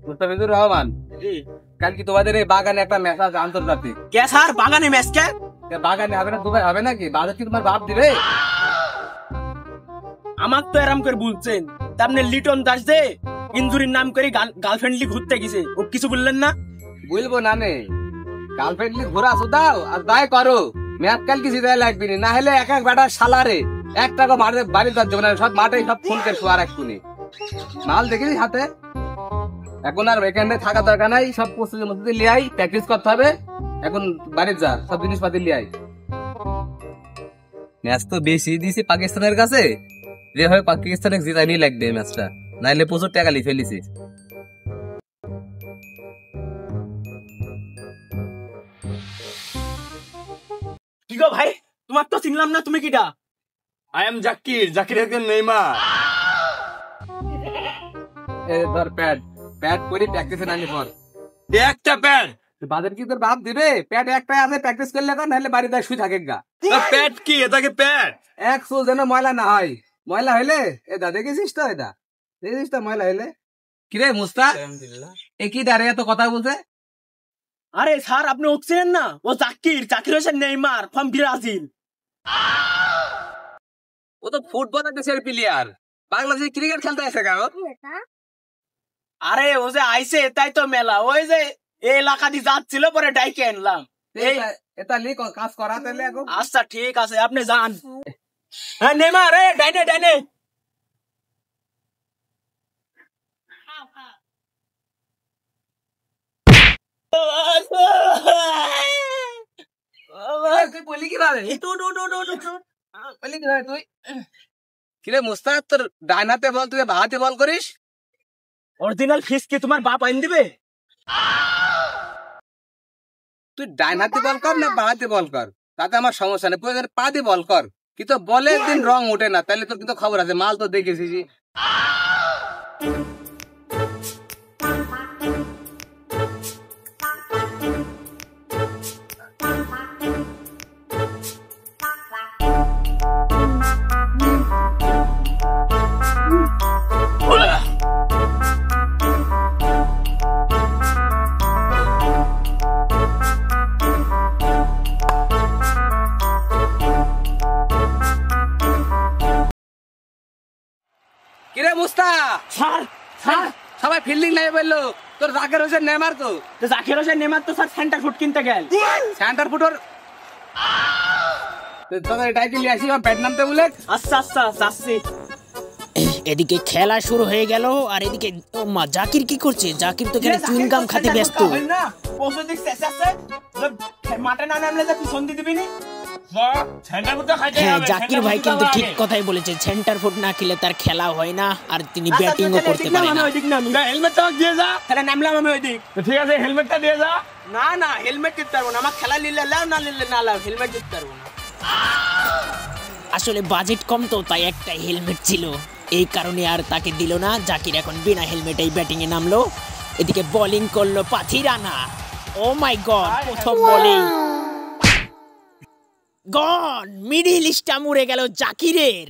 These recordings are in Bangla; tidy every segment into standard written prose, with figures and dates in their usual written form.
মুস্তাফিজুর রহমান, কাল কি তোমাদের এই বাগানে একটা ম্যাচ আছে আন্তর্জাতিক? কে স্যার বাগানে ম্যাচ? কে বাগানে হবে না? দুবাই হবে নাকি? বাজার কি তোমার বাপ দিবে? আমার তো এরম করে বলছেন, তারপরে লিটন দাস যে ইনজুরির নাম করে গার্লফ্রেন্ডলি ঘুরতে গেছে, ও কিছু বললেন না? বলবো না নে, গার্লফ্রেন্ডলি ঘোরা শুধাও আর দায় করো, ম্যাচ কাল কি জিতে লাগবি না হলে এক এক বেটা সালারে এক টাকা মাঠে বাড়ি যাবে না, সব মাঠে সব ফোন করে শোয়ার এক্ষুনি মাল দেখেছি হাতে। এখন আর এখানে থাকা দরকার নাই, সব প্রস্তুতির মধ্যে দিয়ে লিয়াই, প্র্যাকটিস করতে হবে। এখন বাড়ির যা, সব জিনিসপাতি লিয়াই। ম্যাচ তো বেশি দিয়েছি পাকিস্তানের কাছে, যে হয় পাকিস্তানে জিতাই লাগবে ম্যাচটা, নাইলে প্রচুর টাকা লিখে ফেলিছি। কি গো ভাই, তোমার তো চিনলাম না, তুমি কিটা? আই এম জাকির, জাকির একজন নেইমার। এ ধর প্যাড, প্যাড করে প্র্যাকটিসে নামি পর। একটা প্যাড বাজার কি তোর বাপ দিবে? প্যাড একটাই আছে, প্র্যাকটিস করলে তো, নাহলে বাড়িতে শুই থাকে গা। প্যাড কি এটাকে প্যাড? এক চুল যেন ময়লা না হয়, ময়লা হইলে এটা দেখেছিস তো, এটা দেখেছিস তো ময়লা হইলে। কিরে মুস্তা, এ কি দাঁড়িয়ে এত কথা বলছে? আরে স্যার আপনি উঠছেন না, ও জাকির, জাকির হচ্ছে নেইমার ফ্রম ব্রাজিল। ও তো ফুটবল দেশের প্লেয়ার, বাংলাদেশে ক্রিকেট খেলতে আসে কেন? আরে ও যে আইছে তাই তো মেলা, ওই যে এই এলাকা দিয়ে যাচ্ছিল, পরে ডাইকে আনলাম। এটা লিখ কাজ করাতে এখন। আচ্ছা ঠিক আছে, আপনি যান। হ্যাঁ নেইমার, রে ডাইনে ডাইনে। তুই বলি কিভাবে? তুই কিরে মুস্তা, তোর ডান হাতে বল, তুই বাঁ হাতে বল করিস? অরিজিনাল ফিস কি তোমার বাপ আইন দিবে? তুই ডান হাতে বল কর না বাঁ হাতে বল কর, তাতে আমার সমস্যা নেই, প্রয়োজন পা দিয়ে বল কর, কিন্তু বলের দিন রং ওঠে না, তাহলে তোর কিন্তু খবর আছে, মাল তো দেখেছিস। কিরে মুস্তা, স্যার স্যার সবাই ফিল্ডিং নাই বললো, তোর জাকির হোসেন নেইমার তো? জাকির হোসেন নেইমার তো স্যার সেন্টার ফুট কিনতে গেল। সেন্টার ফুটর তোদের টাইটেল আসি ব্যাট নামতে বলে। আচ্ছা আচ্ছা যাচ্ছি। এদিকে খেলা শুরু হয়ে গেল, আর এদিকে জাকির কি করছে? জাকির তো এখানে চুইংগাম খেতে ব্যস্ত। মাঠে না নামলে যে পিছন দিয়ে দিবি নি। হ্যাঁ জাকির ভাই কিন্তু ঠিক কথাই বলেছে, সেন্টার ফুট না খেলে তার খেলা হয় না, আর তিনি ব্যাটিংও করতে পারেন না। হেলমেটটা দিয়ে যা, তাহলে নামলাম আমি ওই দিক। ঠিক আছে, হেলমেটটা দিয়ে যা। না না হেলমেট দিতে পারবো না, আমার খেলা নিলে লাও, না নিলে না লাও, হেলমেট দিতে পারবো না। আসলে বাজেট কম তো, তাই একটা হেলমেট ছিল, এই কারণে আর তাকে দিল না। জাকির এখন বিনা হেলমেটেই ব্যাটিং এ নামলো। এদিকে বোলিং করলো পাথিরানা। ও মাই গড, প্রথম বোলিং গন, মিডল স্টাম্প উড়ে গেল জাকিরের।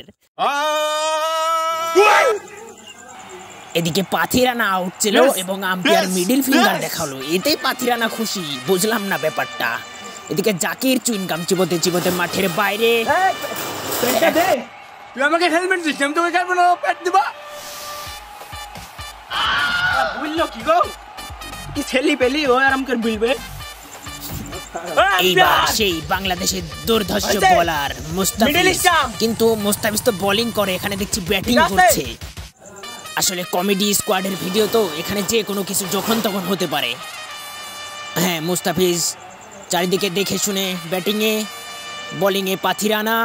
এদিকে পাথিরানা আউট ছিল এবং আম্পায়ার মিডল ফিঙ্গার দেখালো, এতেই পাথিরানা খুশি, বুঝলাম না ব্যাপারটা। এদিকে জাকির চুইংগাম চিবোতে চিবোতে মাঠের বাইরে। তুই আমাকে হেলমেট দিস, আমি তোকে খেলবো না, প্যাড দিবা। বুঝলো কি গো, কি ছেলি পেলি ও আরাম করে বুঝবে। এইবার সেই বাংলাদেশের দুর্ধর্ষ বোলার মুস্তাফিজ, কিন্তু মুস্তাফিজ তো বোলিং করে, এখানে দেখছি ব্যাটিং করছে। আসলে কমেডি স্কোয়াডের ভিডিও তো, এখানে যে কোনো কিছু যখন তখন হতে পারে। হ্যাঁ মুস্তাফিজ চারিদিকে দেখে শুনে ব্যাটিংয়ে, বোলিংয়ে পাথিরানা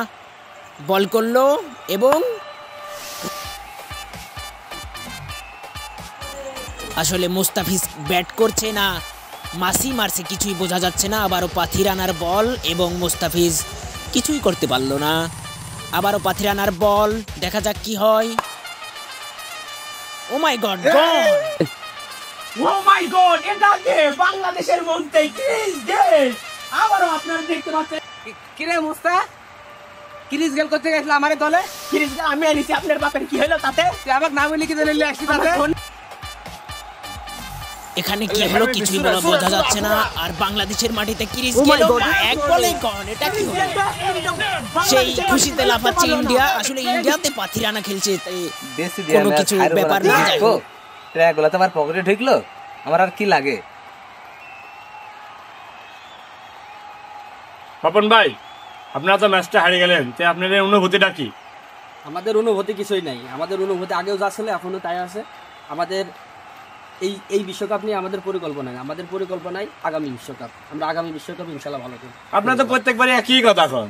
বল করলো এবং আসলে মুস্তাফিজ ব্যাট করছে না মাসি মারছে কিছুই বোঝা যাচ্ছে না। আবারও পাথিরানার বল এবং মুস্তাফিজ কিছুই করতে পারলো না। আবারও পাথিরানার বল, দেখা যাক কি হয়। ও মাই গড, গন! ও মাই গড, এটা কে? বাংলাদেশের মধ্যে ক্রিস গেল। আবারও আপনারা দেখতে পাচ্ছেন। কিরে মুস্তা, ক্রিস গেল করতে গেছিল আমারে দলে, ক্রিস গেল আমি আনিছি, আপনার বাপের কি হলো তাতে? তুই আমাকে নাম লিখে দিলে আসছি তাতে। এখানে কি হলো কিছুই বলা বোঝা যাচ্ছে না। আর বাংলাদেশের মাটিতে ক্রিস গেল এক বলেই গল, এটা কি হলো? সেই খুশিতে লাফাচ্ছে ইন্ডিয়া। আসলে ইন্ডিয়াতে পাথিরানা খেলছে, কোনো কিছু ব্যাপার না। যাই হোক, ট্র্যাকগুলো তো আমার পকেটে ঢুকলো, আমার আর কি লাগে। পাপন ভাই, আপনারা তো ম্যাচটা হারিয়ে গেলেন, তাই আপনাদের অনুভূতিটা কি? আমাদের অনুভূতি কিছুই নাই। আমাদের অনুভূতি আগেও যা ছিল এখনো তাই আছে। আমাদের এই বিশ্বকাপ নিয়ে আমাদের পরিকল্পনা নেই। আমাদের পরিকল্পনায় আগামী বিশ্বকাপ। আমরা আগামী বিশ্বকাপ ইনশাল্লাহ ভালো করব। আপনারা তো প্রত্যেকবারই একই কথা কন।